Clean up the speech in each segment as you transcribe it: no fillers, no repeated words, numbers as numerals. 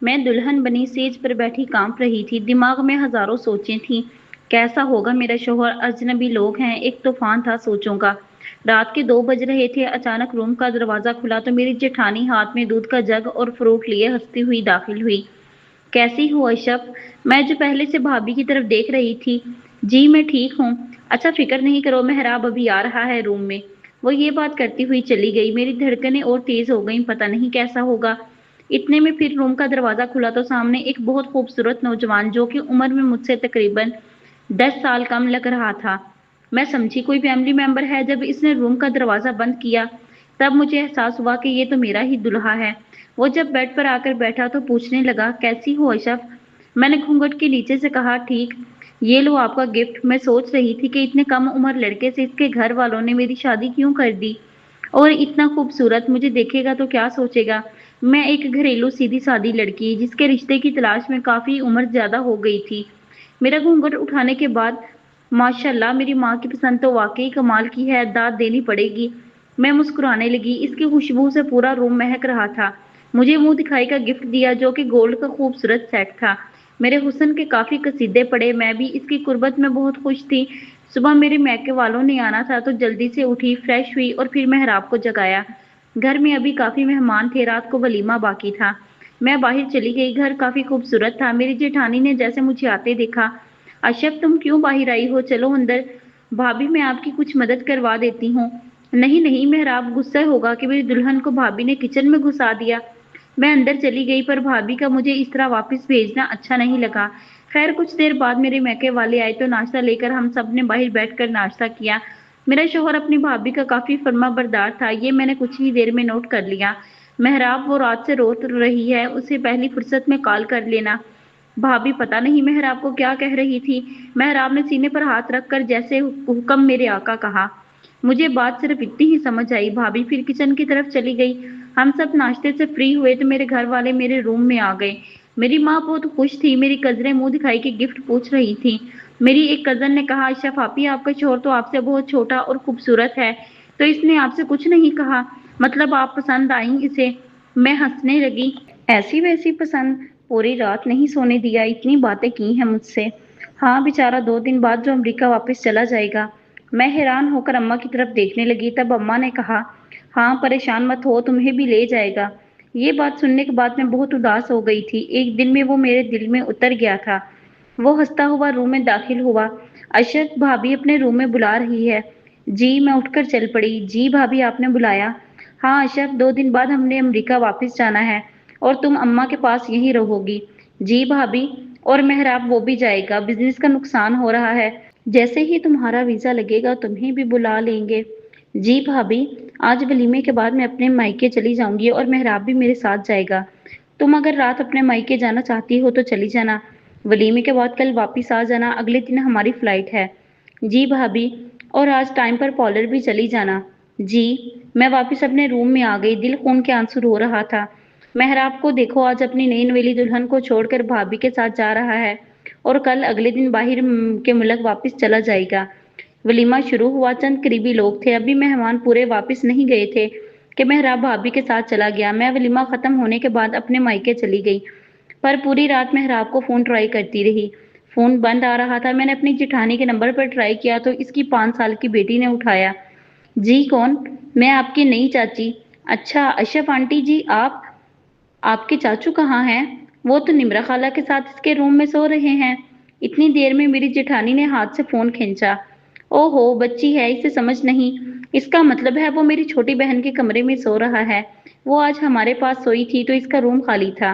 میں دلہن بنی سیج پر بیٹھی کانپ رہی تھی، دماغ میں ہزاروں سوچیں تھیں۔ کیسا ہوگا میرا شوہر؟ اجنبی لوگ ہیں، ایک طوفان تھا سوچوں کا۔ رات کے 2 بج رہے تھے، اچانک روم کا دروازہ کھلا تو میری جیٹھانی ہاتھ میں دودھ کا جگ اور فروٹ لیے ہنستی ہوئی داخل ہوئی۔ کیسی ہو اشرف؟ میں جو پہلے سے بھابھی کی طرف دیکھ رہی تھی۔ جی میں ٹھیک ہوں۔ اچھا فکر نہیں کرو، محراب ابھی آ رہا ہے روم میں۔ وہ یہ بات کرتی ہوئی چلی گئی۔ میری دھڑکنیں اور تیز ہو گئیں، پتہ نہیں کیسا ہوگا۔ اتنے میں پھر روم کا دروازہ کھلا تو سامنے ایک بہت خوبصورت نوجوان جو کہ عمر میں مجھ سے تقریباً 10 سال کم لگ رہا تھا۔ میں سمجھی کوئی فیملی ممبر ہے۔ جب اس نے روم کا دروازہ بند کیا تب مجھے احساس ہوا کہ یہ تو میرا ہی دلہا ہے۔ وہ جب بیڈ پر آ کر بیٹھا تو پوچھنے لگا، کیسی ہو اشرف؟ میں نے گھونگھٹ کے نیچے سے کہا، ٹھیک۔ یہ لو آپ کا گفٹ۔ میں سوچ رہی تھی کہ اتنے کم عمر لڑکے سے اس کے گھر والوں نے میری شادی کیوں کر دی، اور اتنا خوبصورت، مجھے دیکھے گا تو کیا سوچے گا۔ میں ایک گھریلو سیدھی سادی لڑکی جس کے رشتے کی تلاش میں کافی عمر زیادہ ہو گئی تھی۔ میرا گھونگھٹ اٹھانے کے بعد، ماشاءاللہ میری ماں کی پسند تو واقعی کمال کی ہے، داد دینی پڑے گی۔ میں مسکرانے لگی۔ اس کی خوشبو سے پورا روم مہک رہا تھا۔ مجھے منہ دکھائی کا گفٹ دیا جو کہ گولڈ کا خوبصورت سیٹ تھا۔ میرے حسن کے کافی قصیدے پڑھے۔ میں بھی اس کی قربت میں بہت خوش تھی۔ صبح میرے میکے والوں نے آنا تھا تو جلدی سے اٹھی، فریش ہوئی اور پھر محراب کو جگایا۔ گھر میں ابھی کافی مہمان تھے، رات کو ولیمہ باقی تھا۔ میں باہر چلی گئی۔ گھر کافی خوبصورت تھا۔ میری جیٹھانی نے جیسے مجھے آتے دیکھا، اشرف تم کیوں باہر آئی ہو؟ چلو اندر، بھابھی میں آپ کی کچھ مدد کروا دیتی ہوں۔ نہیں نہیں، محراب غصہ ہوگا کہ میری دلہن کو بھابھی نے کچن میں گھسا دیا۔ میں اندر چلی گئی پر بھابھی کا مجھے اس طرح واپس بھیجنا اچھا نہیں لگا۔ خیر کچھ دیر بعد میرے میکے والے آئے تو ناشتہ لے کر ہم سب نے باہر بیٹھ کر ناشتہ کیا۔ میرا شوہر اپنی بھابھی کا کافی فرما بردار تھا، یہ میں نے کچھ ہی دیر میں نوٹ کر لیا۔ محراب وہ رات سے رو رہی ہے، اسے پہلی فرصت میں کال کر لینا۔ بھابھی پتہ نہیں محراب کو کیا کہہ رہی تھی۔ محراب نے سینے پر ہاتھ رکھ کر جیسے حکم میرے آقا کہا۔ مجھے بات صرف اتنی ہی سمجھ آئی۔ بھابھی پھر کچن کی طرف چلی گئی۔ ہم سب ناشتے سے فری ہوئے تو میرے گھر والے میرے روم میں آ گئے۔ میری ماں بہت خوش تھی۔ میری کزنیں منہ دکھائی کے گفٹ پوچھ رہی تھیں۔ میری ایک کزن نے کہا، اشرف آپی آپ کا شوہر تو آپ سے بہت چھوٹا اور خوبصورت ہے، تو اس نے آپ سے کچھ نہیں کہا؟ مطلب آپ پسند آئیں اسے؟ میں ہنسنے لگی۔ ایسی ویسی پسند؟ پوری رات نہیں سونے دیا، اتنی باتیں کی ہیں مجھ سے۔ ہاں بیچارہ 2 دن بعد جو امریکہ واپس چلا جائے گا۔ میں حیران ہو کر اماں کی طرف دیکھنے لگی۔ تب اماں نے کہا، ہاں پریشان مت ہو، تمہیں بھی لے جائے گا۔ یہ بات سننے کے بعد میں بہت اداس ہو گئی تھی۔ ایک دن میں وہ میرے دل میں اتر گیا تھا۔ وہ ہنستا ہوا روم میں داخل ہوا۔ اشرف بھابھی اپنے روم میں بلا رہی ہے۔ جی میں اٹھ کر چل پڑی۔ جی بھابھی آپ نے بلایا؟ ہاں اشرف، 2 دن بعد ہم نے امریکہ واپس جانا ہے اور تم اماں کے پاس یہیں رہو گی۔ جی بھابھی، اور محراب وہ بھی جائے گا، بزنس کا نقصان ہو رہا ہے، جیسے ہی تمہارا ویزا لگے گا تمہیں بھی بلا لیں گے۔ جی بھابھی، آج ولیمے کے بعد میں اپنے مائکے چلی جاؤں گی اور محراب بھی میرے ساتھ جائے گا۔ تم اگر رات اپنے مائکے جانا چاہتی ہو تو چلی جانا، ولیمے کے بعد کل واپس آ جانا، اگلے دن ہماری فلائٹ ہے۔ جی بھابھی، اور آج ٹائم پر پارلر بھی چلی جانا۔ جی۔ میں واپس اپنے روم میں آ گئی، دل خون کے آنسو رو رہا تھا۔ محراب کو دیکھو، آج اپنی نئی نویلی دلہن کو چھوڑ کر بھابھی کے ساتھ جا رہا ہے اور کل اگلے دن باہر کے ملک واپس چلا جائے گا۔ ولیمہ شروع ہوا، چند قریبی لوگ تھے، ابھی مہمان پورے واپس نہیں گئے تھے کہ محراب بھابھی کے ساتھ چلا گیا۔ میں ولیمہ ختم ہونے کے بعد اپنے مائکے چلی گئی، پر پوری رات محراب کو فون ٹرائی کرتی رہی۔ فون بند آ رہا تھا۔ میں نے اپنی جیٹھانی کے نمبر پر ٹرائی کیا تو اس کی 5 سال کی بیٹی نے اٹھایا۔ جی کون؟ میں آپ کی نئی چاچی۔ اچھا اشرف آنٹی جی، آپ کے چاچو کہاں ہیں؟ وہ تو نمرہ خالہ کے ساتھ اس کے روم میں سو رہے ہیں۔ اتنی دیر میں میری جیٹھانی نے ہاتھ سے فون کھینچا۔ او ہو، بچی ہے، اسے سمجھ نہیں۔ اس کا مطلب ہے وہ میری چھوٹی بہن کے کمرے میں سو رہا ہے۔ وہ آج ہمارے پاس سوئی تھی تو اس کا روم خالی تھا۔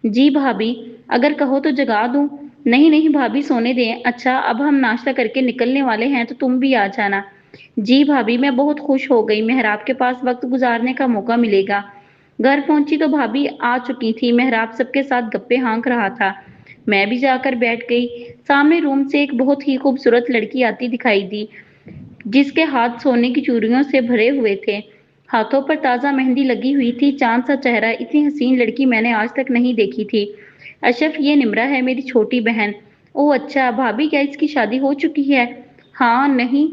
جی بھابھی، اگر کہو تو جگا دوں؟ نہیں نہیں بھابھی، سونے دیں۔ اچھا اب ہم ناشتہ کر کے نکلنے والے ہیں تو تم بھی آ جانا۔ جی بھابھی، میں بہت خوش ہو گئی، محراب کے پاس وقت گزارنے کا موقع ملے گا۔ گھر پہنچی تو بھابھی آ چکی تھی۔ محراب سب کے ساتھ گپے ہانک رہا تھا۔ میں بھی جا کر بیٹھ گئی۔ سامنے روم سے ایک بہت ہی خوبصورت لڑکی آتی دکھائی دی، جس کے ہاتھ سونے کی چوڑیوں سے بھرے ہوئے تھے۔ ہاتھوں پر تازہ مہندی لگی ہوئی تھی، چاند سا چہرہ، اتنی حسین لڑکی میں نے آج تک نہیں دیکھی تھی۔ اشرف، یہ نمرہ ہے، میری چھوٹی بہن۔ اوہ اچھا، بھابھی کیا اس کی شادی ہو چکی ہے؟ ہاں نہیں،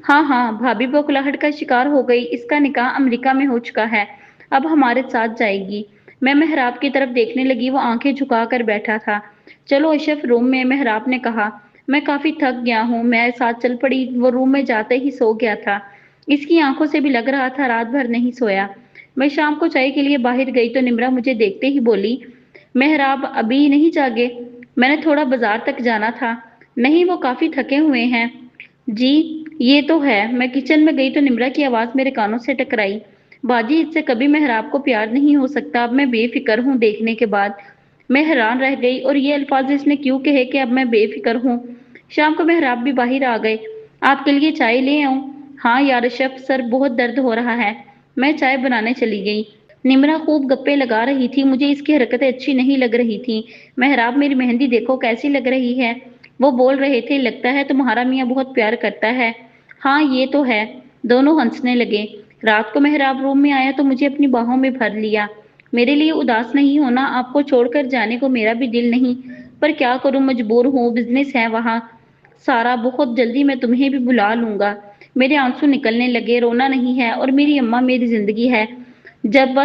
ہاں ہاں، بھابھی بوکھلاہٹ کا شکار ہو گئی، اس کا نکاح امریکہ میں ہو چکا ہے، اب ہمارے ساتھ جائے گی۔ मैं मेहराब की तरफ देखने लगी, वो आंखें झुका कर बैठा था। चलो अशरफ रूम में, मेहराब ने कहा। मैं काफी थक गया हूँ, मैं साथ चल पड़ी। वो रूम में जाते ही सो गया था। इसकी आंखों से भी लग रहा था रात भर नहीं सोया। मैं शाम को चाय के लिए बाहर गई तो निम्रा मुझे देखते ही बोली, मेहराब अभी नहीं जागे? मैंने थोड़ा बाजार तक जाना था। नहीं, वो काफी थके हुए हैं। जी, ये तो है। मैं किचन में गई तो निम्रा की आवाज मेरे कानों से टकराई। बाजी, इससे कभी मेहराब को प्यार नहीं हो सकता। अब मैं बेफिक्र हूँ देखने के बाद। मैं हैरान रह गई, और ये अल्फाज इसने क्यों कहे कि अब मैं बेफिक्र हूँ। शाम को मेहराब भी बाहर आ गए। आपके लिए चाय ले आऊं? हाँ यार अशरफ, सर बहुत दर्द हो रहा है। मैं चाय बनाने चली गई। निम्रा खूब गप्पे लगा रही थी। मुझे इसकी हरकतें अच्छी नहीं लग रही थी। मेहराब, मेरी मेहंदी देखो कैसी लग रही है। वो बोल रहे थे, लगता है तुम्हारा मियाँ बहुत प्यार करता है। हाँ ये तो है। दोनों हंसने लगे। रात को मेहराब रूम में आया तो मुझे अपनी बाहों में भर लिया। मेरे लिए उदास नहीं होना, आपको छोड़कर जाने को मेरा भी दिल नहीं, पर क्या करूं, मजबूर हूँ, बिजनेस है वहां सारा। बहुत जल्दी मैं तुम्हें भी बुला लूंगा। मेरे आंसू निकलने लगे। रोना नहीं है, और मेरी अम्मा मेरी जिंदगी है। जब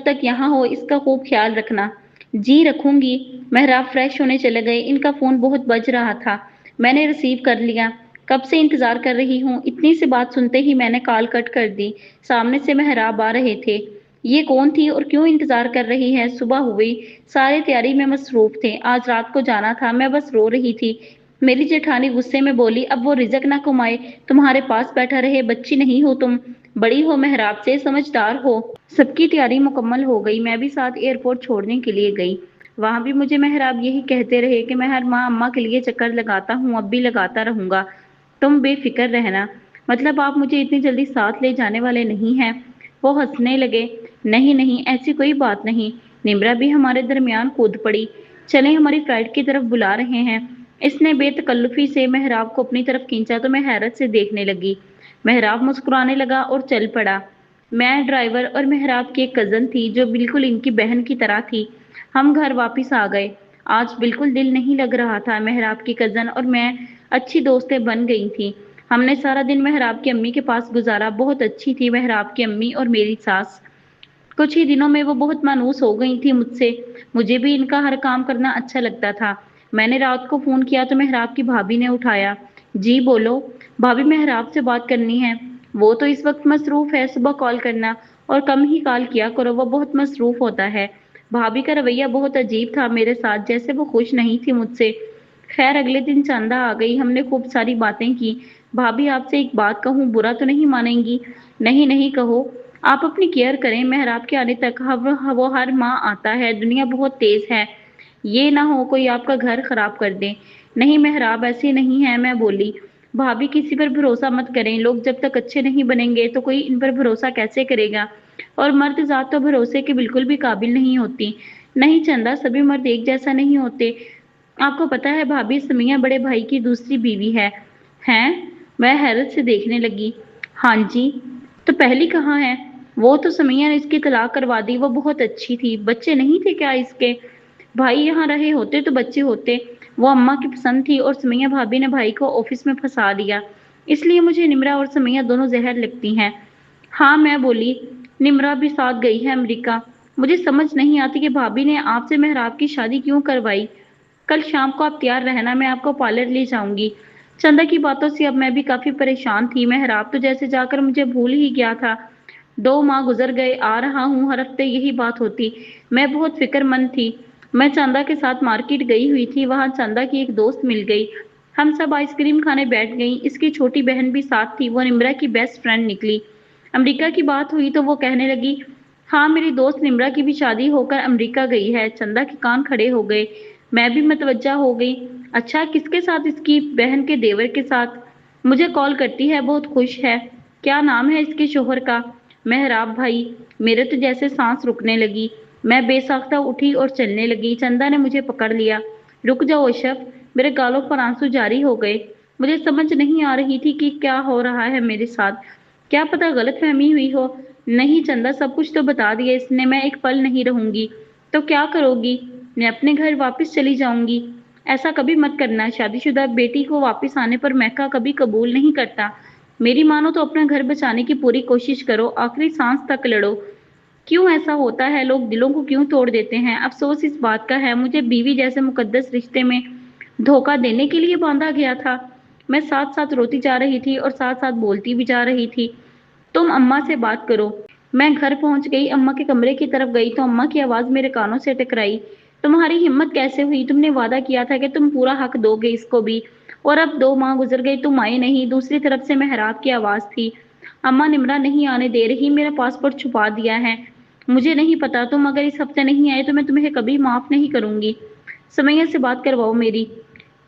तक यहाँ हो इसका खूब ख्याल रखना। जी रखूंगी। मेहराब फ्रेश होने चले गए। इनका फोन बहुत बज रहा था। मैंने रिसीव कर लिया। कब से इंतजार कर रही हूँ। इतनी सी बात सुनते ही मैंने कॉल कट कर दी। सामने से मेहराब आ रहे थे। ये कौन थी और क्यों इंतजार कर रही है? सुबह हुई, सारे तैयारी में मसरूफ थे। आज रात को जाना था, मैं बस रो रही थी। मेरी जेठानी गुस्से में बोली, अब वो रिजक ना कमाए, तुम्हारे पास बैठा रहे। बच्ची नहीं हो तुम, बड़ी हो मेहराब से, समझदार हो। सबकी तैयारी मुकम्मल हो गई। मैं भी साथ एयरपोर्ट छोड़ने के लिए गई। वहां भी मुझे मेहराब यही कहते रहे कि मैं हर माह अम्मा के लिए चक्कर लगाता हूँ, अब भी लगाता रहूंगा। तुम बेफिक्र रहना। मतलब आप मुझे इतनी जल्दी साथ ले जाने वाले नहीं हैं? वो हंसने लगे। नहीं नहीं, ऐसी कोई बात नहीं। निम्रा भी हमारे दरमियान कूद पड़ी। चलें, हमारी फ्लाइट की तरफ बुला रहे हैं। इसने बेतकल्लुफी से मेहराब को अपनी तरफ खींचा तो मैं हैरत से देखने लगी। मेहराब मुस्कुराने लगा और चल पड़ा। मैं, ड्राइवर और मेहराब की एक कजन थी जो बिल्कुल इनकी बहन की तरह थी। हम घर वापस आ गए। आज बिल्कुल दिल नहीं लग रहा था। मेहराब की कजन और मैं अच्छी दोस्तें बन गई थी। हमने सारा दिन मेहराब की अम्मी के पास गुजारा। बहुत अच्छी थी मेहराब की अम्मी और मेरी सास। कुछ ही दिनों में वो बहुत मानूस हो गई थी मुझसे। मुझे भी इनका हर काम करना अच्छा लगता था। मैंने रात को फोन किया तो मेहराब की भाभी ने उठाया। जी बोलो। भाभी, मेहराब से बात करनी है। वो तो इस वक्त मसरूफ है, सुबह कॉल करना, और कम ही कॉल किया करो, वो बहुत मसरूफ होता है। भाभी का रवैया बहुत अजीब था मेरे साथ, जैसे वो खुश नहीं थी मुझसे। खैर अगले दिन चंदा आ गई। हमने खूब सारी बातें की। भाभी, आपसे एक बात कहूँ, बुरा तो नहीं मानेंगी? नहीं नहीं, कहो। आप अपनी केयर करें। मेहराब के आने तक वो हर माह आता है। दुनिया बहुत तेज है। ये ना हो कोई आपका घर खराब कर दे। नहीं मेहराब, ऐसी नहीं है, मैं बोली। भाभी, किसी पर भरोसा मत करें। लोग जब तक अच्छे नहीं बनेंगे तो कोई इन पर भरोसा कैसे करेगा? और मर्द जात तो भरोसे के बिल्कुल भी काबिल नहीं होती। नहीं चंदा, सभी मर्द एक जैसा नहीं होते। आपको पता है भाभी, समिया बड़े भाई की दूसरी बीवी है। हैं? मैं हैरत से देखने लगी। हाँ जी। तो पहली कहाँ है? वो तो समिया ने इसकी तलाक करवा दी। वो बहुत अच्छी थी। बच्चे नहीं थे क्या इसके? भाई यहाँ रहे होते तो बच्चे होते। वो अम्मा की पसंद थी, और समिया भाभी ने भाई को ऑफिस में फंसा दिया। इसलिए मुझे निम्रा और समिया दोनों जहर लगती हैं। हाँ, मैं बोली। निम्रा भी साथ गई है अमेरिका। मुझे समझ नहीं आती कि भाभी ने आपसे मेहराब की शादी क्यों करवाई। कल शाम को आप तैयार रहना, मैं आपको पार्लर ले जाऊंगी। चंदा की बातों से अब मैं भी काफी परेशान थी। मेहराब तो जैसे जाकर मुझे भूल ही गया था। 2 माह गुजर गए, आ रहा हूँ, हर हफ्ते यही बात होती। मैं बहुत फिक्रमंद थी। मैं चंदा के साथ मार्केट गई हुई थी। वहां चंदा की एक दोस्त मिल गई। हम सब आइसक्रीम खाने बैठ गई। इसकी छोटी बहन भी साथ थी। वो निम्रा की बेस्ट फ्रेंड निकली। अमेरिका की बात हुई तो वो कहने लगी, हाँ मेरी दोस्त निम्रा की भी शादी होकर अमेरिका गई है। चंदा के कान खड़े हो गए। मैं भी मतवज्जा हो गई। अच्छा, किसके साथ? इसकी बहन के देवर के साथ। मुझे कॉल करती है, बहुत खुश है। क्या नाम है इसके शोहर का? मेहराब भाई। मेरे तो जैसे सांस रुकने लगी। मैं बेसाख्ता उठी और चलने लगी। चंदा ने मुझे पकड़ लिया। रुक जाओ अशरफ। मेरे गालों पर आंसू जारी हो गए। मुझे समझ नहीं आ रही थी कि क्या हो रहा है मेरे साथ। क्या पता गलतफहमी हुई हो। नहीं चंदा, सब कुछ तो बता दिया इसने। मैं एक पल नहीं रहूंगी। तो क्या करोगी? मैं अपने घर वापस चली जाऊंगी। ऐसा कभी मत करना। शादीशुदा बेटी को वापस आने पर मैका कभी कबूल नहीं करता। मेरी मानो तो अपना घर बचाने की पूरी कोशिश करो, आखिरी सांस तक लड़ो। क्यों ऐसा होता है, लोग दिलों को क्यों तोड़ देते हैं। अफसोस इस बात का है, मुझे बीवी जैसे मुकद्दस रिश्ते में धोखा देने के लिए बांधा गया था। मैं साथ साथ रोती जा रही थी और साथ साथ बोलती भी जा रही थी। तुम अम्मा से बात करो। मैं घर पहुंच गई, अम्मा के कमरे की तरफ गई तो अम्मा की आवाज मेरे कानों से टकराई। तुम्हारी हिम्मत कैसे हुई, तुमने वादा किया था कि तुम पूरा हक दोगे इसको भी, और अब 2 माह गुजर गई, तुम आए नहीं। दूसरी तरफ से मेहराब की आवाज थी, अम्मा निमरा नहीं आने दे रही, मेरा पासपोर्ट छुपा दिया है। मुझे नहीं पता, तुम अगर इस हफ्ते नहीं आए तो मैं तुम्हें कभी माफ नहीं करूंगी। समैया से बात करवाओ मेरी।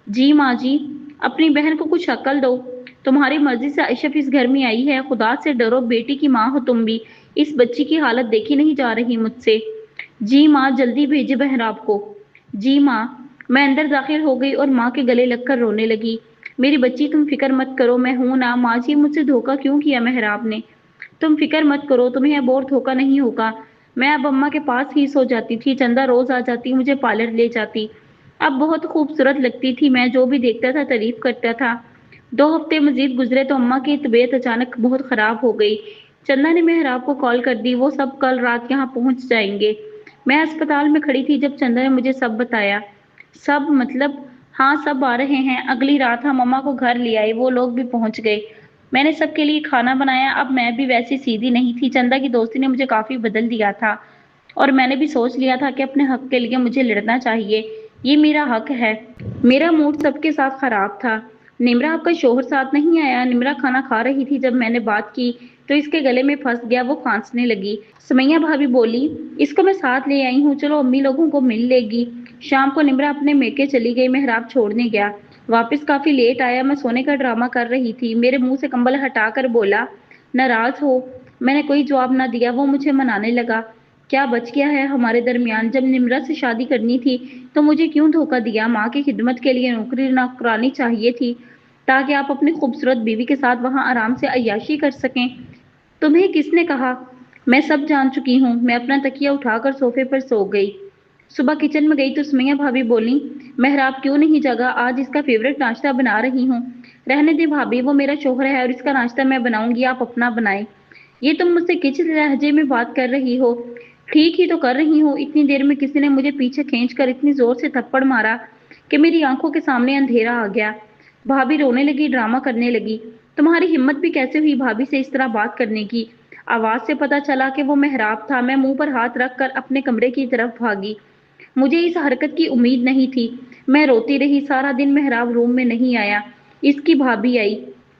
जी माँ जी, अपनी बहन को कुछ अक्ल दो। तुम्हारी मर्जी से आयशफ इस घर में आई है, खुदा से डरो, बेटी की माँ हो तुम भी। इस बच्ची की हालत देखी नहीं जा रही मुझसे। जी माँ, जल्दी भेजे बहराब को। जी माँ। मैं अंदर दाखिल हो गई और माँ के गले लगकर रोने लगी। मेरी बच्ची, तुम फिक्र मत करो, मैं हूं ना। माँ जी, मुझसे धोखा क्यों किया मेहराब ने। तुम फिक्र मत करो, तुम्हें अब और धोखा नहीं होगा। मैं अब अम्मा के पास ही सो जाती थी, चंदा रोज आ जाती, मुझे पार्लर ले जाती। अब बहुत खूबसूरत लगती थी मैं, जो भी देखता था तारीफ करता था। 2 हफ्ते मजीद गुजरे तो अम्मा की तबीयत अचानक बहुत खराब हो गई। चंदा ने मेहराब को कॉल कर दी, वो सब कल रात यहाँ पहुंच जाएंगे। मैं अस्पताल में खड़ी थी जब चंदा ने मुझे सब बताया। सब मतलब? हाँ, सब आ रहे हैं। अगली रात हम अम्मा को घर ले आए, वो लोग भी पहुंच गए। मैंने सबके लिए खाना बनाया। अब मैं भी वैसी सीधी नहीं थी, चंदा की दोस्ती ने मुझे काफी बदल दिया था। और मैंने भी सोच लिया था कि अपने हक के लिए मुझे लड़ना चाहिए, ये मेरा हक है। मेरा मूड सबके साथ खराब था। निमरा, आपका शोहर साथ नहीं आया? निमरा खाना खा रही थी, जब मैंने बात की तो इसके गले में फंस गया, वो खांसने लगी। समैया भाभी बोली, इसको मैं साथ ले आई हूँ, चलो अम्मी लोगों को मिल लेगी। शाम को निमरा अपने मेके चली गई, मेहराब छोड़ने गया। वापस काफी लेट आया, मैं सोने का ड्रामा कर रही थी। मेरे मुंह से कंबल हटाकर बोला, नाराज हो? मैंने कोई जवाब ना दिया। वो मुझे मनाने लगा। क्या बच गया है हमारे दरमियान? जब निमरा से शादी करनी थी तो मुझे क्यों धोखा दिया? माँ की खिदमत के लिए नौकरी ना करानी चाहिए थी, ताकि आप अपनी खूबसूरत बीवी के साथ वहां आराम से अय्याशी कर सकें। तुम्हें किसने कहा? मैं सब जान चुकी हूँ। मैं अपना तकिया उठाकर सोफे पर सो गई। सुबह किचन में गई तो सुमैया भाभी बोली, मेहराब क्यों नहीं जगा? आज इसका फेवरेट नाश्ता बना रही हूँ। रहने दे भाभी, वो मेरा शोहर है और इसका नाश्ता मैं बनाऊंगी, आप अपना बनाएं। ये तुम मुझसे किस लहजे में बात कर रही हो? ठीक ही तो कर रही हूँ। इतनी देर में किसी ने मुझे पीछे खींचकर इतनी जोर से थप्पड़ मारा कि मेरी आंखों के सामने अंधेरा आ गया। भाभी रोने लगी, ड्रामा करने लगी। तुम्हारी हिम्मत भी कैसे हुई भाभी से इस तरह बात करने की? आवाज से पता चला कि वो मेहराब था। मैं मुंह पर हाथ रखकर अपने कमरे की तरफ भागी। मुझे इस हरकत की उम्मीद नहीं थी। मैं रोती रही सारा दिन, मेहराब रूम में नहीं आया। इसकी भाभी आई।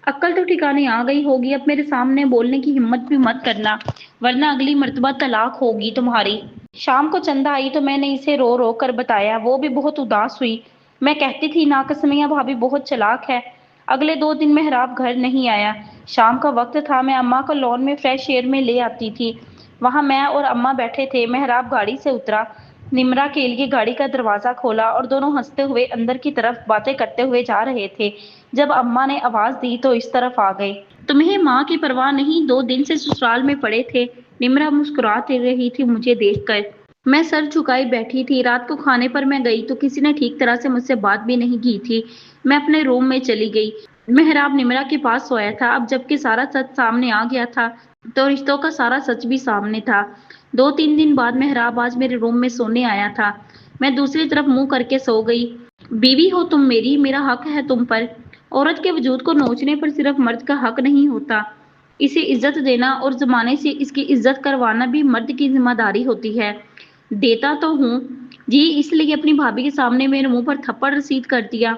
अक्ल तो ठिकाने आ गई होगी, अब मेरे सामने बोलने की हिम्मत भी मत करना, वरना अगली मर्तबा तलाक होगी तुम्हारी। शाम को चंदा आई तो मैंने इसे रो रो कर बताया, वो भी बहुत उदास हुई। मैं कहती थी ना, कसमिया भाभी बहुत चालाक है। अगले 2 दिन मेहराब घर नहीं आया। शाम का वक्त था, मैं अम्मा को लॉन में फ्रेश एयर में ले आती थी। वहां मैं और अम्मा बैठे थे। मेहराब गाड़ी से उतरा, निमरा के लिए गाड़ी का दरवाजा खोला और दोनों हंसते हुए अंदर की तरफ बातें करते हुए जा रहे थे। जब अम्मा ने आवाज दी तो इस तरफ आ गए। तुम्हें माँ की परवाह नहीं? 2 दिन से ससुराल में पड़े थे। निमरा मुस्कुराती रही थी मुझे देखकर। मैं सर झुकाई बैठी थी। रात को खाने पर मैं गई तो किसी ने ठीक तरह से मुझसे बात भी नहीं की थी। मैं अपने रूम में चली गई। मेहराब निमरा के पास सोया था। अब जबकि सारा सच सामने आ गया था तो रिश्तों का सारा सच भी सामने था। 2-3 दिन बाद मेहराब आज मेरे रूम में सोने आया था। मैं दूसरी तरफ मुंह करके सो गई। बीवी हो तुम मेरी, मेरा हक है तुम पर। औरत के वजूद को नोचने पर सिर्फ मर्द का हक नहीं होता, इसे इज्जत देना और जमाने से इसकी इज्जत करवाना भी मर्द की जिम्मेदारी होती है। देता तो हूँ जी, इसलिए अपनी भाभी के सामने मेरे मुंह पर थप्पड़ रसीद कर दिया।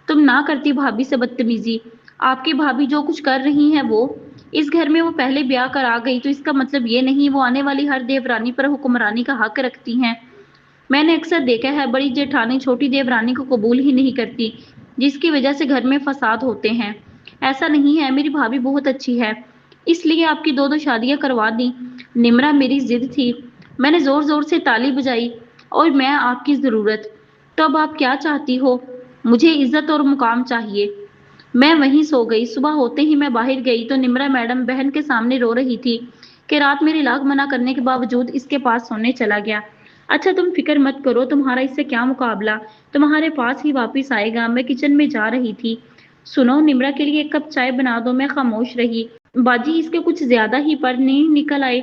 तुम ना करती भाभी से बदतमीजी। आपकी भाभी जो कुछ कर रही हैं वो, इस घर में वो पहले ब्याह कर आ गई तो इसका मतलब ये नहीं वो आने वाली हर देवरानी पर हुक्मरानी का हक रखती हैं। मैंने अक्सर देखा है, बड़ी जेठानी छोटी देवरानी को कबूल ही नहीं करती, जिसकी वजह से घर में फसाद होते हैं। ऐसा नहीं है, मेरी भाभी बहुत अच्छी है, इसलिए आपकी 2-2 शादियां करवा दी। निमरा मेरी जिद थी। मैंने जोर जोर से ताली बजाई, और मैं आपकी जरूरत। तो अब आप क्या चाहती हो? मुझे इज्जत और मुकाम चाहिए। मैं वहीं सो गई। सुबह होते ही मैं बाहर गई तो निमरा मैडम बहन के सामने रो रही थी कि रात मेरी लाख मना करने के बावजूद इसके पास सोने चला गया। अच्छा, तुम फिक्र मत करो, तुम्हारा इससे क्या मुकाबला, तुम्हारे पास ही वापिस आएगा। मैं किचन में जा रही थी। सुनो, निमरा के लिए 1 कप चाय बना दो। मैं खामोश रही। बाजी इसके कुछ ज्यादा ही पर नहीं निकल आए।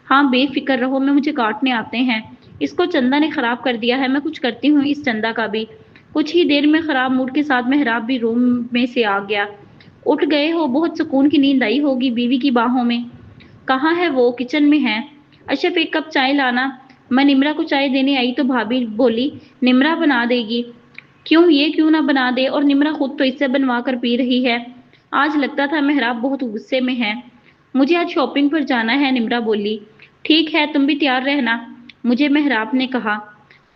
हाँ बेफिक्र रहो, मैं मुझे काटने आते हैं। इसको चंदा ने खराब कर दिया है, मैं कुछ करती हूँ इस चंदा का भी। कुछ ही देर में खराब मूड के साथ मेहराब भी रूम में से आ गया। उठ गए हो, बहुत सुकून की नींद आई होगी बीवी की बाहों में। कहाँ है वो? किचन में है। अशरफ एक कप चाय लाना। मैं निम्रा को चाय देने आई तो भाभी बोली निम्रा बना देगी। क्यों, ये क्यों ना बना दे, और निम्रा खुद तो इससे बनवा कर पी रही है। आज लगता था मेहराब बहुत गुस्से में है। मुझे आज शॉपिंग पर जाना है, निम्रा बोली। ठीक है, तुम भी तैयार रहना, मुझे मेहराब ने कहा।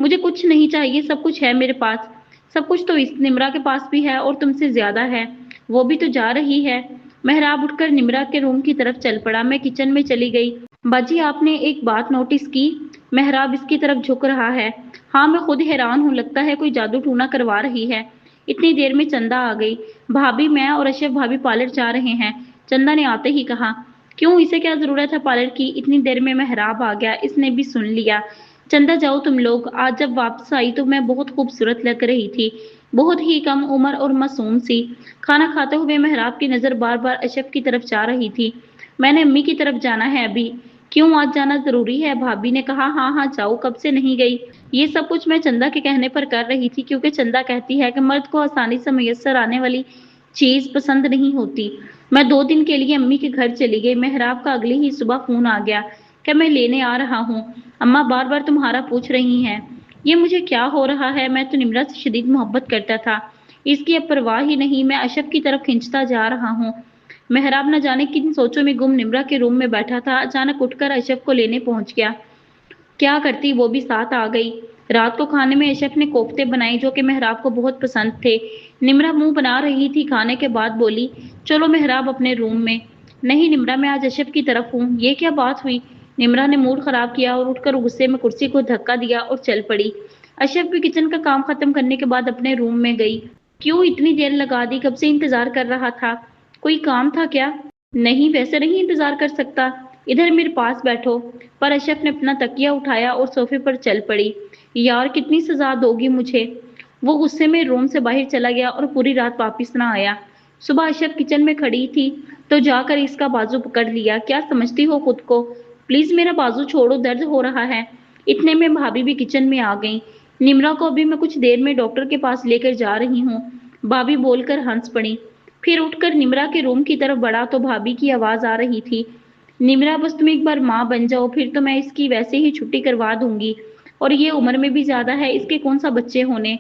मुझे कुछ नहीं चाहिए, सब कुछ है मेरे पास। सब कुछ तो इस निम्रा के पास भी है और तुमसे ज्यादा है। वो भी तो जा रही है। मेहराब उठकर निम्रा के रूम की तरफ चल पड़ा। मैं किचन में चली गई। बाजी आपने एक बात नोटिस की? मेहराब इसकी तरफ झुक रहा है। हाँ मैं खुद हैरान हूँ, लगता है कोई जादू टूना करवा रही है। इतनी देर में चंदा आ गई। भाभी मैं और अशरफ भाभी पार्लर जा रहे हैं, चंदा ने आते ही कहा। क्यों, इसे क्या जरूरत है पार्लर की? इतनी देर में मेहराब आ गया, इसने भी सुन लिया। चंदा जाओ तुम लोग, आज जब वापस आई तो मैं बहुत खूबसूरत लग रही थी, बहुत ही कम उम्र और मासूम सी। खाना खाते हुए मेहराब की नजर बार बार अशरफ की तरफ जा रही थी। मैंने अम्मी की तरफ जाना है अभी। क्यों, आज जाना जरूरी है? भाभी ने कहा। हाँ हाँ जाओ, कब से नहीं गई। ये सब कुछ मैं चंदा के कहने पर कर रही थी, क्योंकि चंदा कहती है कि मर्द को आसानी से मैसर आने वाली चीज पसंद नहीं होती। मैं 2 दिन के लिए अम्मी के घर चली गई। मेहराब का अगली ही सुबह फोन आ गया कि मैं लेने आ रहा हूँ। अम्मा बार बार तुम्हारा पूछ रही हैं। ये मुझे क्या हो रहा है? मैं तो निम्रा से शदीद मोहब्बत करता था, इसकी अब परवाह ही नहीं। मैं अशरफ की तरफ खिंचता जा रहा हूँ। मेहराब न जाने किन सोचों में गुम निम्रा के रूम में बैठा था, अचानक उठकर अशरफ को लेने पहुंच गया। क्या करती, वो भी साथ आ गई। रात को खाने में अशरफ ने कोफ्ते बनाए जो कि मेहराब को बहुत पसंद थे। निम्रा मुंह बना रही थी, खाने के बाद बोली चलो मेहराब अपने रूम में। नहीं निम्रा, मैं आज अशरफ की तरफ हूँ। ये क्या बात हुई? निम्रा ने मूड खराब किया और उठकर गुस्से में कुर्सी को धक्का दिया और चल पड़ी। अशरफ भी किचन का काम खत्म करने के बाद अपने रूम में गई। क्यों इतनी देर लगा दी? कब से इंतजार कर रहा था। कोई काम था क्या? नहीं, वैसे नहीं इंतजार कर सकता। इधर मेरे पास बैठो। पर अशरफ ने अपना तकिया उठाया और सोफे पर चल पड़ी। यार कितनी सजा दोगी मुझे? वो गुस्से में रूम से बाहर चला गया और पूरी रात वापिस ना आया। सुबह अशरफ किचन में खड़ी थी तो जाकर इसका बाजू पकड़ लिया। क्या समझती हो खुद को? प्लीज मेरा बाजू छोड़ो, दर्द हो रहा है। इतने में भाभी भी किचन में आ गई। निम्रा को अभी मैं कुछ देर में डॉक्टर के पास लेकर जा रही हूँ, भाभी बोलकर हंस पड़ी। फिर उठकर निम्रा के रूम की तरफ बढ़ा तो भाभी की आवाज आ रही थी। निम्रा बस तुम एक बार माँ बन जाओ, फिर तो मैं इसकी वैसे ही छुट्टी करवा दूंगी, और ये उम्र में भी ज्यादा है, इसके कौन सा बच्चे होने।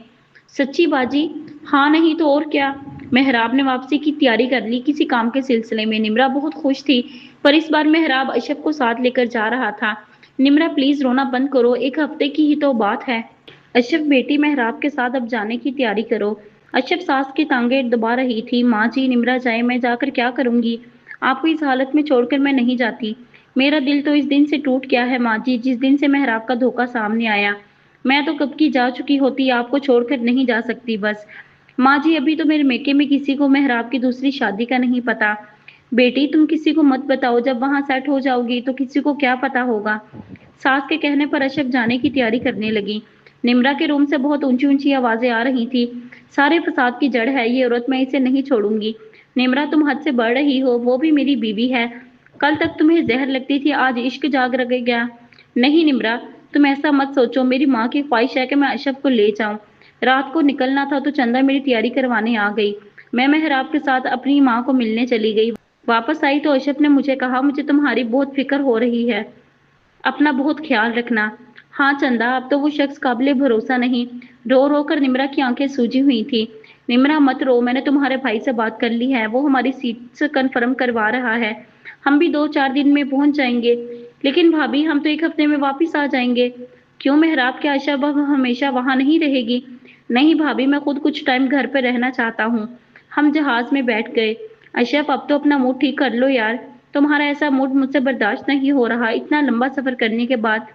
सच्ची बाजी? हाँ नहीं तो और क्या। मेहराब ने वापसी की तैयारी कर ली किसी काम के सिलसिले में। निम्रा बहुत खुश थी, पर इस बार मेहराब अशरफ को साथ लेकर जा रहा था। निम्रा प्लीज रोना बंद करो, एक हफ्ते की ही तो बात है। अशरफ बेटी, मेहराब के साथ अब जाने की तैयारी करो। अशरफ सास की टांगें दबा रही थी। माँ जी निम्रा जाए, मैं जाकर क्या करूंगी? आपको इस हालत में छोड़कर मैं नहीं जाती। मेरा दिल तो इस दिन से टूट गया है माँ जी, जिस दिन से मेहराब का धोखा सामने आया। मैं तो कब की जा चुकी होती, आपको छोड़कर नहीं जा सकती बस। माँ जी अभी तो मेरे मेके में किसी को मेहराब की दूसरी शादी का नहीं पता। बेटी तुम किसी को मत बताओ, जब वहां सेट हो जाओगी तो किसी को क्या पता होगा। सास के कहने पर अशरफ जाने की तैयारी करने लगी। निम्रा के रूम से बहुत ऊंची ऊंची आवाजें आ रही थी। सारे फसाद की जड़ है ये औरत, मैं इसे नहीं छोड़ूंगी। निम्रा तुम हद से बढ़ रही हो, वो भी मेरी बीवी है। कल तक तुम्हें जहर लगती थी, आज इश्क जाग गया। नहीं निम्रा, तुम ऐसा मत सोचो। मेरी माँ की ख्वाहिश है कि मैं अशरफ को ले जाऊं। रात को निकलना था तो चंदा मेरी तैयारी करवाने आ गई। मैं मेहराब के साथ अपनी माँ को मिलने चली गई। वापस आई तो अशरफ ने मुझे कहा मुझे तुम्हारी बहुत फिक्र हो रही है, अपना बहुत ख्याल रखना। हाँ चंदा, अब तो वो शख्स काबिले भरोसा नहीं। रो रो कर निम्रा की आंखें सूजी हुई थी। निम्रा मत रो, मैंने तुम्हारे भाई से बात कर ली है, वो हमारी सीट से कंफर्म करवा रहा है। हम भी 2-4 दिन में पहुंच जाएंगे। लेकिन भाभी हम तो एक हफ्ते में वापिस आ जाएंगे। क्यों, मेहराब के आशा अब हमेशा वहां नहीं रहेगी? नहीं भाभी, मैं खुद कुछ टाइम घर पर रहना चाहता हूँ। हम जहाज में बैठ गए। अशरफ अब तो अपना मूड ठीक कर लो यार, तुम्हारा ऐसा मूड मुझसे बर्दाश्त नहीं हो रहा। इतना लंबा सफर करने के बाद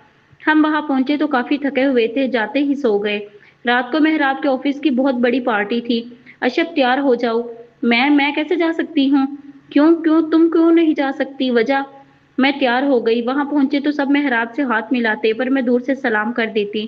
हम वहां पहुंचे तो काफी थके हुए थे, जाते ही सो गए। रात को मेहराब के ऑफिस की बहुत बड़ी पार्टी थी। अशरफ तैयार हो जाओ। मैं कैसे जा सकती हूँ? क्यों क्यों तुम क्यों नहीं जा सकती? वजह? मैं तैयार हो गई। वहां पहुंचे तो सब मेहराब से हाथ मिलाते, पर मैं दूर से सलाम कर देती।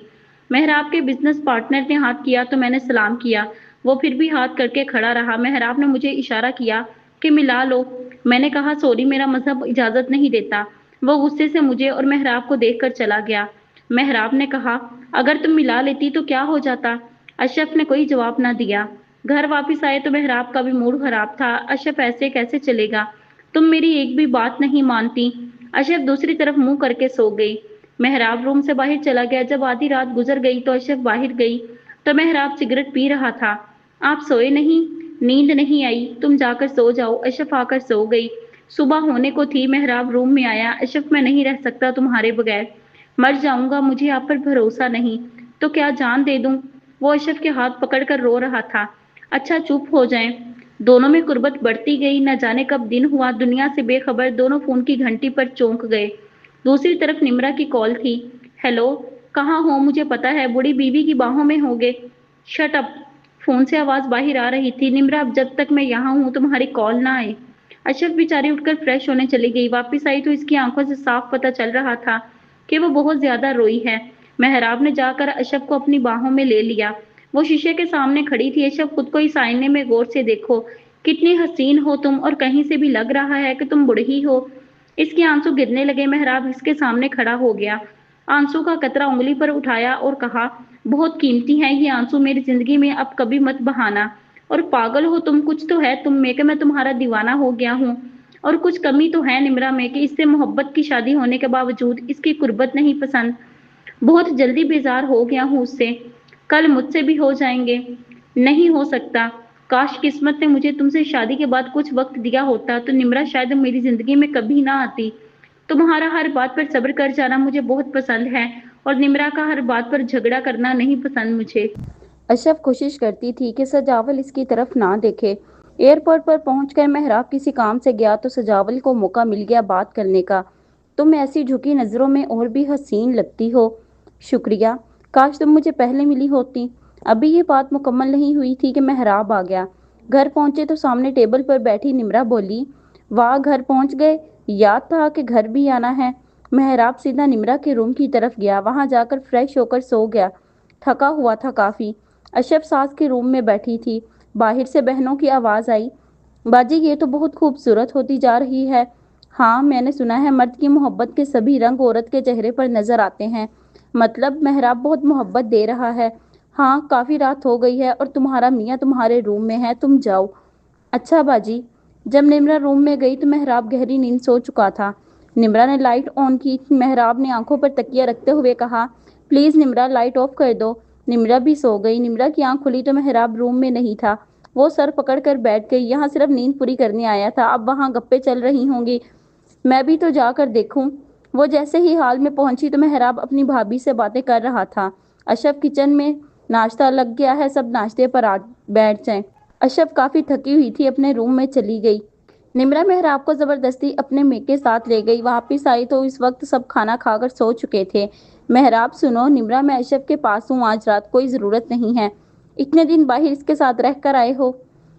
मेहराब के बिजनेस पार्टनर ने हाथ किया तो मैंने सलाम किया। वो फिर भी हाथ करके खड़ा रहा। मेहराब ने मुझे इशारा किया कि मिला लो। मैंने कहा सॉरी, मेरा मजहब इजाजत नहीं देता। वो गुस्से से मुझे और मेहराब को देखकर चला गया। मेहराब ने कहा, अगर तुम मिला लेती तो क्या हो जाता? अशरफ ने कोई जवाब ना दिया। घर वापस आए तो मेहराब का भी मूड खराब था। अशरफ ऐसे कैसे चलेगा? तुम मेरी एक भी बात नहीं मानती। अशरफ दूसरी तरफ मुंह करके सो गई। मेहराब रूम से बाहर चला गया। जब आधी रात गुजर गई तो अशरफ बाहर गई तो मेहराब सिगरेट पी रहा था। आप सोए नहीं? नींद नहीं आई? तुम जाकर सो जाओ। अशरफ आकर सो गई। सुबह होने को थी। मेहराब रूम में आया। अशरफ, मैं नहीं रह सकता तुम्हारे बगैर। मर जाऊंगा, मुझे आप पर भरोसा नहीं। तो क्या जान दे दूं? वो अशरफ के हाथ पकड़कर रो रहा था। अच्छा चुप हो जाएं। दोनों में कुर्बत बढ़ती गई। न जाने कब दिन हुआ। दुनिया से बेखबर दोनों फोन की घंटी पर चौंक गए। दूसरी तरफ निम्रा की कॉल थी। हेलो, कहाँ हो? मुझे पता है, बूढ़ी बीवी की बाहों में होगे। Shut up. फोन से आवाज बाहर आ रही थी। निम्रा, अब जब तक मैं यहाँ हूँ तुम्हारी कॉल ना आए। अशरफ बेचारी उठकर फ्रेश होने चली गई। वापस आई तो इसकी आंखों से साफ पता चल रहा था कि वो बहुत ज्यादा रोई है। मेहराब ने जाकर अशरफ को अपनी बाहों में ले लिया। वो शीशे के सामने खड़ी थी। अशरफ, खुद को इस आईने में गौर से देखो। कितनी हसीन हो तुम, और कहीं से भी लग रहा है कि तुम बुढ़ी हो। इसके आंसू गिरने लगे। मेहराब इसके सामने खड़ा हो गया। आंसू का कतरा उंगली पर उठाया और कहा, बहुत कीमती है ये आंसू, मेरी जिंदगी में अब कभी मत बहाना। और पागल हो तुम, कुछ तो है तुम में कि मैं तुम्हारा दीवाना हो गया हूँ। और कुछ कमी तो है निम्रा में कि इससे मोहब्बत की शादी होने के बावजूद इसकी कुर्बत नहीं पसंद। बहुत जल्दी बेजार हो गया हूँ उससे। कल मुझसे भी हो जाएंगे। नहीं हो सकता। काश किस्मत ने मुझे तुमसे शादी के बाद कुछ वक्त दिया होता तो निम्रा शायद मेरी जिंदगी में कभी ना आती। तुम्हारा हर बात पर सब्र कर जाना मुझे बहुत पसंद है, और निम्रा का हर बात पर झगड़ा करना नहीं पसंद मुझे। अशरफ कोशिश करती थी कि सजावल इसकी तरफ ना देखे। एयरपोर्ट पर पहुंचकर मेहराब किसी काम से गया तो सजावल को मौका मिल गया बात करने का। तुम ऐसी झुकी नजरों में और भी हसीन लगती हो। शुक्रिया, काश तुम मुझे पहले मिली होती। अभी ये बात मुकम्मल नहीं हुई थी कि मेहराब आ गया। घर पहुंचे तो सामने टेबल पर बैठी निम्रा बोली, वाह घर पहुंच गए, याद था कि घर भी आना है। मेहराब सीधा निम्रा के रूम की तरफ गया। वहां जाकर फ्रेश होकर सो गया। थका हुआ था काफी। अशरफ सास के रूम में बैठी थी। बाहर से बहनों की आवाज आई, बाजी ये तो बहुत खूबसूरत होती जा रही है। हाँ, मैंने सुना है मर्द की मोहब्बत के सभी रंग औरत के चेहरे पर नजर आते हैं। मतलब मेहराब बहुत मोहब्बत दे रहा है। हाँ, काफी रात हो गई है और तुम्हारा मियाँ तुम्हारे रूम में है, तुम जाओ। अच्छा बाजी। जब निम्रा रूम में गई तो मेहराब गहरी नींद सो चुका था। निम्रा ने लाइट ऑन की। मेहराब ने आंखों पर तकिया रखते हुए कहा, प्लीज निम्रा लाइट ऑफ कर दो। निम्रा भी सो गई। निम्रा की आंख खुली तो मेहराब रूम में नहीं था। वो सर पकड़कर बैठ गई। यहाँ सिर्फ नींद पूरी करने आया था, अब वहाँ गप्पे चल रही होंगी। मैं भी तो जाकर देखूं। वो जैसे ही हाल में पहुंची तो मेहराब अपनी भाभी से बातें कर रहा था। अशरफ किचन में, नाश्ता लग गया है, सब नाश्ते पर आ बैठ जाएं। अशरफ काफी थकी हुई थी, अपने रूम में चली गई। निम्रा मेहराब को जबरदस्ती अपने मेक के साथ ले गई। वापिस आई तो इस वक्त सब खाना खाकर सो चुके थे। मेहराब सुनो, निम्रा मैं अशरफ के पास हूँ, आज रात कोई जरूरत नहीं है। इतने दिन बाहर इसके साथ रह कर आए हो।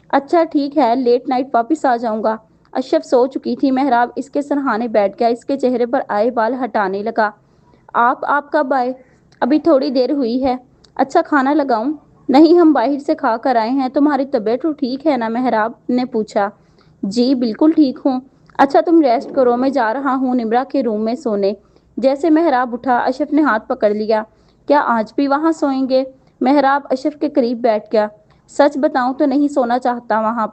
अच्छा ठीक है, लेट नाइट वापिस आ जाऊंगा। अशरफ सो चुकी थी। मेहराब इसके सरहाने बैठ गया। इसके चेहरे पर आए बाल हटाने लगा। आप कब आए? अभी थोड़ी देर हुई है। अच्छा खाना लगाऊं? नहीं, हम बाहर से खा कर आए हैं। तुम्हारी तबीयत तो ठीक है ना? मेहराब ने पूछा। जी बिल्कुल ठीक हूँ। अच्छा तुम रेस्ट करो, मैं जा रहा हूँ निम्रा के रूम में सोने। जैसे मेहराब उठा अशरफ ने हाथ पकड़ लिया। क्या आज भी वहां सोएंगे? मेहराब अशरफ के करीब बैठ गया। सच बताऊं तो नहीं सोना चाहता वहां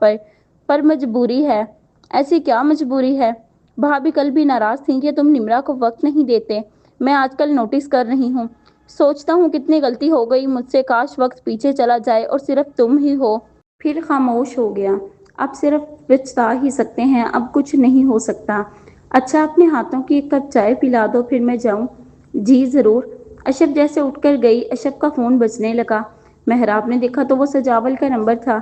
पर मजबूरी है। ऐसी क्या मजबूरी है? भाभी कल भी नाराज थी कि तुम निम्रा को वक्त नहीं देते। मैं आजकल नोटिस कर रही हूँ। सोचता हूँ कितनी गलती हो गई मुझसे, काश वक्त पीछे चला जाए और सिर्फ तुम ही हो। फिर खामोश हो गया। अब सिर्फ पछता ही सकते हैं, अब कुछ नहीं हो सकता। अच्छा अपने हाथों की एक कप चाय पिला दो, फिर मैं जाऊं। जी जरूर। अशरफ जैसे उठकर गई। अशरफ का फोन बजने लगा। मेहराब ने देखा तो वो सजावल का नंबर था।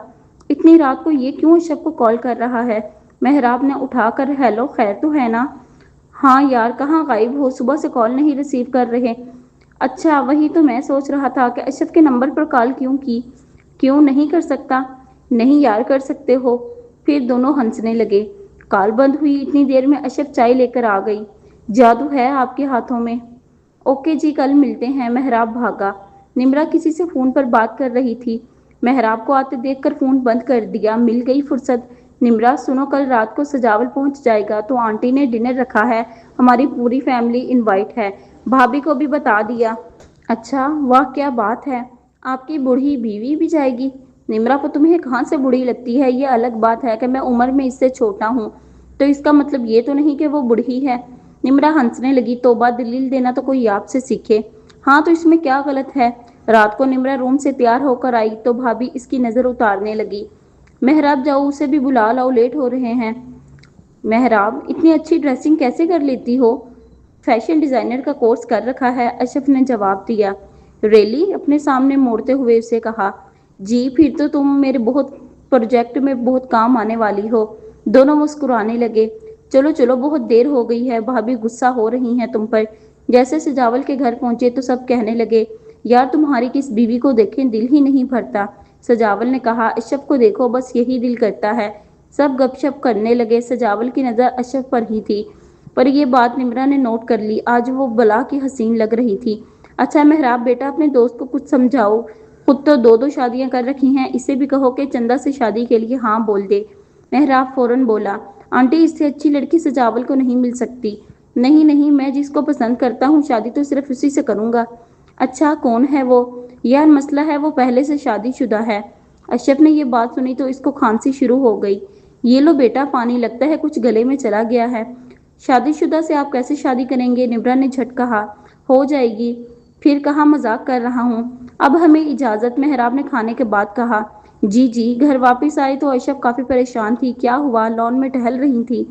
इतनी रात को ये क्यों अशरफ को कॉल कर रहा है? मेहराब ने उठाकर, हेलो खैर तो है ना? हाँ यार, कहाँ गायब हो, सुबह से कॉल नहीं रिसीव कर रहे। अच्छा वही तो मैं सोच रहा था कि अशरफ के नंबर पर कॉल क्यों की। क्यों नहीं कर सकता? नहीं यार कर सकते हो। फिर दोनों हंसने लगे। कॉल बंद हुई। इतनी देर में अशरफ चाय लेकर आ गई। जादू है आपके हाथों में। ओके जी, कल मिलते हैं। मेहराब भागा। निम्रा किसी से फोन पर बात कर रही थी। मेहराब को आते देखकर फोन बंद कर दिया। मिल गई फुर्सत। निम्रा सुनो, कल रात को सजावल पहुंच जाएगा तो आंटी ने डिनर रखा है, हमारी पूरी फैमिली इनवाइट है, भाभी को भी बता दिया। अच्छा वाह क्या बात है, आपकी बूढ़ी बीवी भी जाएगी। निम्रा को तुम्हें कहाँ से बूढ़ी लगती है, ये अलग बात है कि मैं उम्र में इससे छोटा हूँ, तो इसका मतलब ये तो नहीं कि वो बूढ़ी है। निम्रा हंसने लगी, तौबा दलील देना तो कोई आपसे सीखे। हाँ तो इसमें क्या गलत है। रात को निम्रा रूम से तैयार होकर आई तो भाभी इसकी नजर उतारने लगी। मेहराब जाओ उसे भी बुला लाओ, लेट हो रहे हैं। मेहराब इतनी अच्छी ड्रेसिंग कैसे कर लेती हो, फैशन डिजाइनर का कोर्स कर रखा है, अशरफ ने जवाब दिया। रेली, अपने सामने मोड़ते हुए उसे कहा। जी फिर तो तुम मेरे बहुत प्रोजेक्ट में बहुत काम आने वाली हो। दोनों मुस्कुराने लगे। चलो चलो बहुत देर हो गई है, भाभी गुस्सा हो रही हैं तुम पर। जैसे सजावल के घर पहुंचे तो सब कहने लगे, यार तुम्हारी किस बीवी को देखें दिल ही नहीं भरता। सजावल ने कहा, अशरफ को देखो बस यही दिल करता है। सब गपशप करने लगे। सजावल की नजर अशरफ पर ही थी, पर यह बात निम्रा ने नोट कर ली। आज वो बला की हसीन लग रही थी। अच्छा मेहराब बेटा, अपने दोस्त को कुछ समझाओ, खुद तो दो दो शादियां कर रखी हैं, इसे भी कहो कि चंदा से शादी के लिए हाँ बोल दे। मेहराब फौरन बोला, आंटी इससे अच्छी लड़की सजावल को नहीं मिल सकती। नहीं नहीं, मैं जिसको पसंद करता हूँ शादी तो सिर्फ उसी से करूंगा। अच्छा कौन है वो। यार मसला है वो पहले से शादीशुदा है। अशरफ ने ये बात सुनी तो इसको खांसी शुरू हो गई। ये लो बेटा पानी, लगता है कुछ गले में चला गया है। शादीशुदा से आप कैसे शादी करेंगे, निब्रा ने झट कहा। हो जाएगी। फिर कहा मजाक कर रहा हूँ। अब हमें इजाजत, मेहराब ने खाने के बाद कहा। जी जी। घर वापस आई तो अशरफ काफी परेशान थी। क्या हुआ, लॉन में टहल रही थी।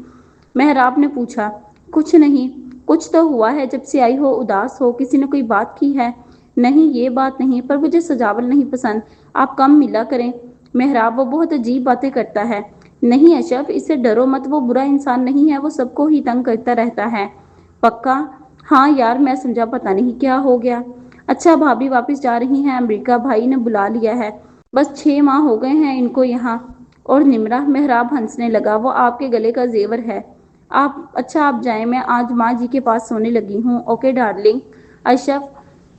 मेहराब ने पूछा। कुछ नहीं। कुछ तो हुआ है, जब से आई हो उदास हो, किसी ने कोई बात की है। नहीं ये बात नहीं, पर मुझे सजावल नहीं पसंद, आप कम मिला करें। मेहराब, वो बहुत अजीब बातें करता है। नहीं अशरफ, इससे डरो मत, वो बुरा इंसान नहीं है, वो सबको ही तंग करता रहता है। पक्का। हाँ यार मैं समझा, पता नहीं क्या हो गया। अच्छा भाभी वापस जा रही हैं अमेरिका, भाई ने बुला लिया है, बस 6 माह हो गए हैं इनको यहाँ। और निम्रा, मेहराब हंसने लगा, वो आपके गले का जेवर है। आप अच्छा आप जाएं, मैं आज माँ जी के पास सोने लगी हूँ। Okay darling. अशरफ,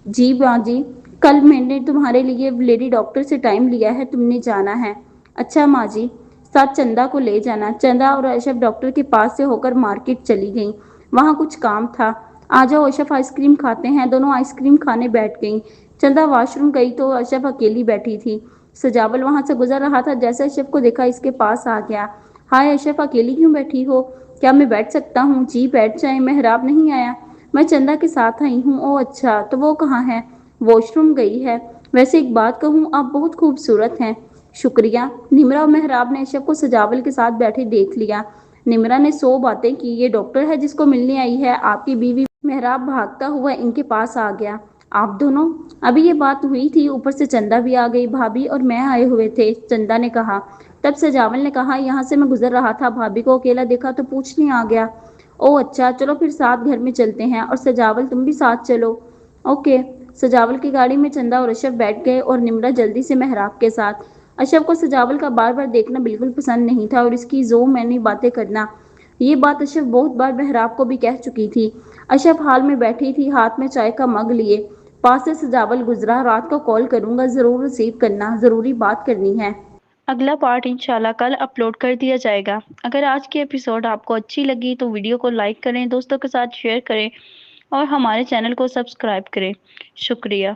जी माँ जी, कल मैंने तुम्हारे लिए लेडी डॉक्टर से टाइम लिया है, तुमने जाना है। अच्छा माँ जी। साथ चंदा को ले जाना। चंदा और अशरफ डॉक्टर के पास से होकर मार्केट चली गईं, वहां कुछ काम था। आ जाओ अशरफ आइसक्रीम खाते हैं। दोनों आइसक्रीम खाने बैठ गईं। चंदा वॉशरूम गई तो अशरफ अकेली बैठी थी। सजावल वहां से गुजर रहा था, जैसे अशरफ को देखा इसके पास आ गया। हाय अशरफ, अकेली क्यों बैठी हो, क्या मैं बैठ सकता हूँ। जी बैठ जाए। मेहराब नहीं आया। मैं चंदा के साथ आई हूँ। ओ अच्छा, तो वो कहाँ है। वॉशरूम गई है। वैसे एक बात कहूँ, आप बहुत खूबसूरत हैं। शुक्रिया। निम्रा और मेहराब ने अशरफ को सजावल के साथ बैठे देख लिया। निम्रा ने 100 बातें की, ये डॉक्टर है जिसको मिलने आई है आपकी बीवी। मेहराब भागता हुआ इनके पास आ गया। आप दोनों। अभी ये बात हुई थी, ऊपर से चंदा भी आ गई, भाभी और मैं आए हुए थे, चंदा ने कहा। तब सजावल ने कहा, यहाँ से मैं गुजर रहा था, भाभी को अकेला देखा तो पूछने आ गया। ओ अच्छा, चलो फिर साथ घर में चलते हैं, और सजावल तुम भी साथ चलो। ओके। सजावल की गाड़ी में चंदा और अशरफ बैठ गए और निम्रा जल्दी से मेहराब के साथ। अशरफ को सजावल का बार बार देखना बिल्कुल पसंद नहीं था, और इसकी जो मैंने बातें करना, ये बात अशरफ बहुत बार मेहराब को भी कह चुकी थी। अशरफ हाल में बैठी थी, हाथ में चाय का मग लिए। पास से सजावल गुजरा। रात को कॉल करूंगा, जरूर रिसीव करना, जरूरी बात करनी है। अगला पार्ट इंशाल्लाह कल अपलोड कर दिया जाएगा। अगर आज की एपिसोड आपको अच्छी लगी तो वीडियो को लाइक करें, दोस्तों के साथ शेयर करें और हमारे चैनल को सब्सक्राइब करें। शुक्रिया।